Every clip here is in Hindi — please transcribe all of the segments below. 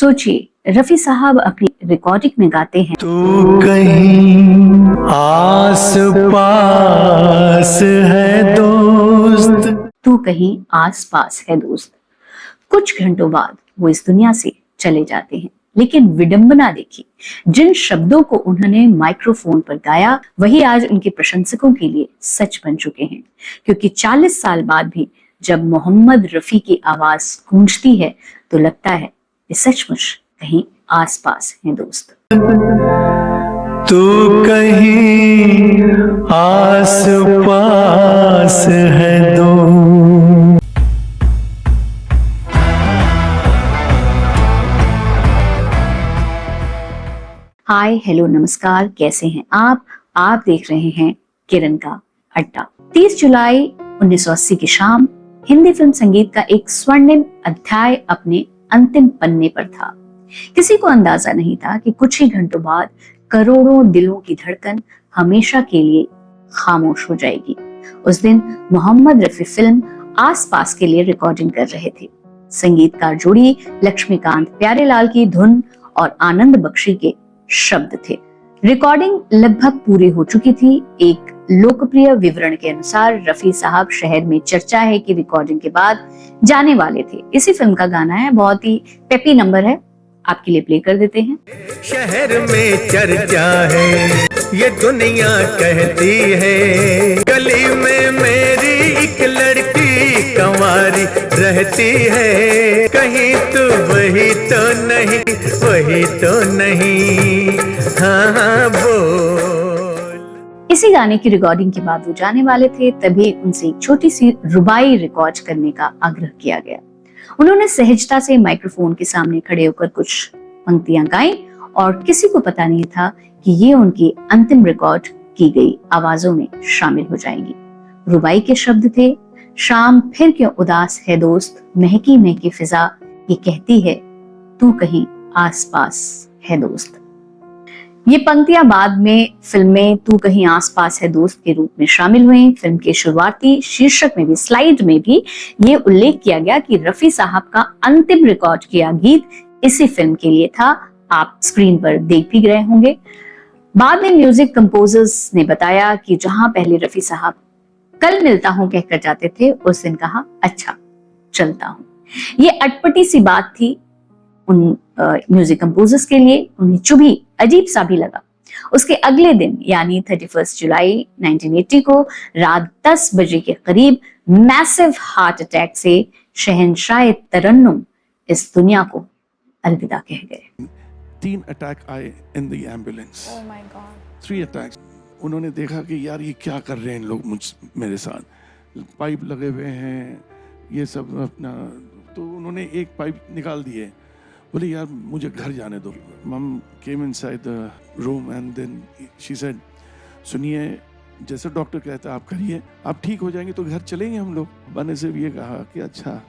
सोचिए, रफी साहब अपनी रिकॉर्डिंग में गाते हैं, तू कहीं आस पास है दोस्त, तू कहीं आस पास है दोस्त। कुछ घंटों बाद वो इस दुनिया से चले जाते हैं, लेकिन विडंबना देखिए, जिन शब्दों को उन्होंने माइक्रोफोन पर गाया वही आज उनके प्रशंसकों के लिए सच बन चुके हैं। क्योंकि 40 साल बाद भी जब मोहम्मद रफी की आवाज गूंजती है तो लगता है कि सचमुच कहीं आसपास हैं दोस्त। तू कहीं आस पास है दोस्त। हाय, हेलो, नमस्कार, कैसे हैं आप देख रहे हैं किरण का अड्डा। 30 जुलाई 1980 की शाम हिंदी फिल्म संगीत का एक स्वर्णिम अध्याय अपने अंतिम पन्ने पर था। किसी को अंदाजा नहीं था कि कुछ ही घंटों बाद करोड़ों दिलों की धड़कन हमेशा के लिए खामोश हो जाएगी। उस दिन मोहम्मद रफी फिल्म आस पास के लिए रिकॉर्डिंग कर रहे थे। संगीतकार जोड़ी लक्ष्मीकांत प्यारेलाल की धुन और आनंद बख्शी के शब्द थे। रिकॉर्डिंग लगभग पूरी हो चुकी थी। एक लोकप्रिय विवरण के अनुसार रफी साहब शहर में चर्चा है कि रिकॉर्डिंग के बाद जाने वाले थे। इसी फिल्म का गाना है, बहुत ही पेपी नंबर है, आपके लिए प्ले कर देते हैं। शहर में चर्चा है, ये दुनिया कहती है, गली में मेरी एक लड़की कंवारी रहती है, कहीं तो वही तो नहीं, वही तो नहीं, हाँ बोल। इसी गाने की रिकॉर्डिंग के बाद वो जाने वाले थे, तभी उनसे एक छोटी सी रुबाई रिकॉर्ड करने का आग्रह किया गया। उन्होंने सहजता से माइक्रोफोन के सामने खड़े होकर कुछ पंक्तियां गाई और किसी को पता नहीं था कि ये उनकी अंतिम रिकॉर्ड की गई आवाजों में शामिल हो जाएंगी। रुबाई के शब्द थे, शाम फिर क्यों उदास है दोस्त, महकी महकी फिजा ये कहती है तू कहीं आस पास है दोस्त। ये पंक्तियां बाद में फिल्म में तू कहीं आस पास है दोस्त के रूप में शामिल हुई। फिल्म के शुरुआती शीर्षक में भी, स्लाइड में भी ये उल्लेख किया गया कि रफी साहब का अंतिम रिकॉर्ड किया गीत इसी फिल्म के लिए था। आप स्क्रीन पर देख भी रहे होंगे। बाद में म्यूजिक कंपोजर्स ने बताया कि जहां पहले रफी साहब कल मिलता हूं कहकर जाते थे, उस दिन कहा अच्छा चलता हूं। ये अटपटी सी बात थी उन म्यूजिक कंपोजर्स के लिए, उन्हें चुभी, अजीब सा भी लगा। उसके अगले दिन यानी 31 जुलाई 1980 को रात 10 बजे के करीब मैसिव हार्ट अटैक से शहंशाह तरन्नुम इस दुनिया को अलविदा कह गए। 3 अटैक आए in the ambulance. Oh my God. 3 attacks. उन्होंने देखा कि यार ये क्या कर रहे हैं इन लोग मेरे साथ, पाइप लगे हुए हैं ये सब अपना, तो उन्होंने एक पाइप निकाल दिए, बोले यार मुझे घर जाने दो। Mum came inside the room and then she said, सुनिए जैसे डॉक्टर कहता है आप करिए, आप ठीक हो जाएंगे तो घर चलेंगे हम लोग। मैंने सिर्फ ये कहा कि अच्छा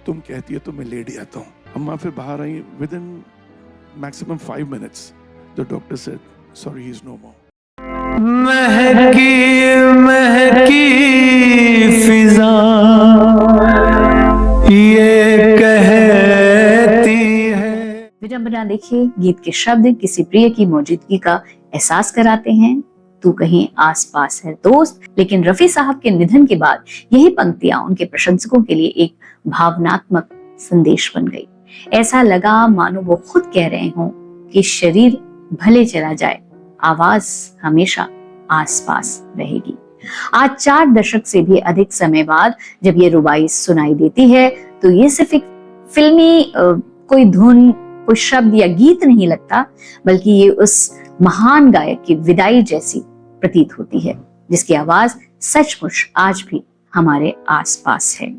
तुम कहती है तो मैं लेट आता हूँ। अम्मा फिर बाहर आई, within maximum 5 minutes the doctor said sorry he is no more. महकी महकी फिजा ये कहती है। विडंबना देखिए, गीत के शब्द किसी प्रिय की मौजूदगी का एहसास कराते हैं, तू कहीं आस पास है दोस्त। लेकिन रफी साहब के निधन के बाद यही पंक्तियां उनके प्रशंसकों के लिए एक भावनात्मक संदेश बन गई। ऐसा लगा मानो वो खुद कह रहे हों कि शरीर भले चला जाए, आवाज हमेशा आसपास रहेगी। आज 4 दशक से भी अधिक समय बाद जब ये रुबाई सुनाई देती है तो ये सिर्फ एक फिल्मी कोई धुन, कोई शब्द या गीत नहीं लगता, बल्कि ये उस महान गायक की विदाई जैसी प्रतीत होती है, जिसकी आवाज सचमुच आज भी हमारे आसपास है।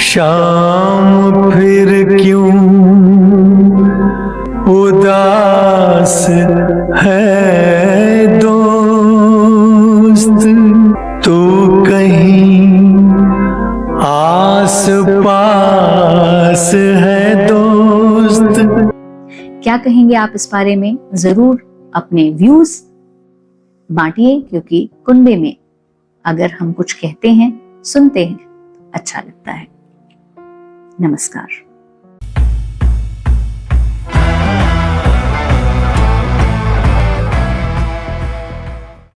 शाम फिर क्यों उदास है दोस्त, तू कहीं आस पास है दोस्त। क्या कहेंगे आप इस बारे में? जरूर अपने व्यूज बांटिए, क्योंकि कुनबे में अगर हम कुछ कहते हैं, सुनते हैं, अच्छा लगता है। नमस्कार।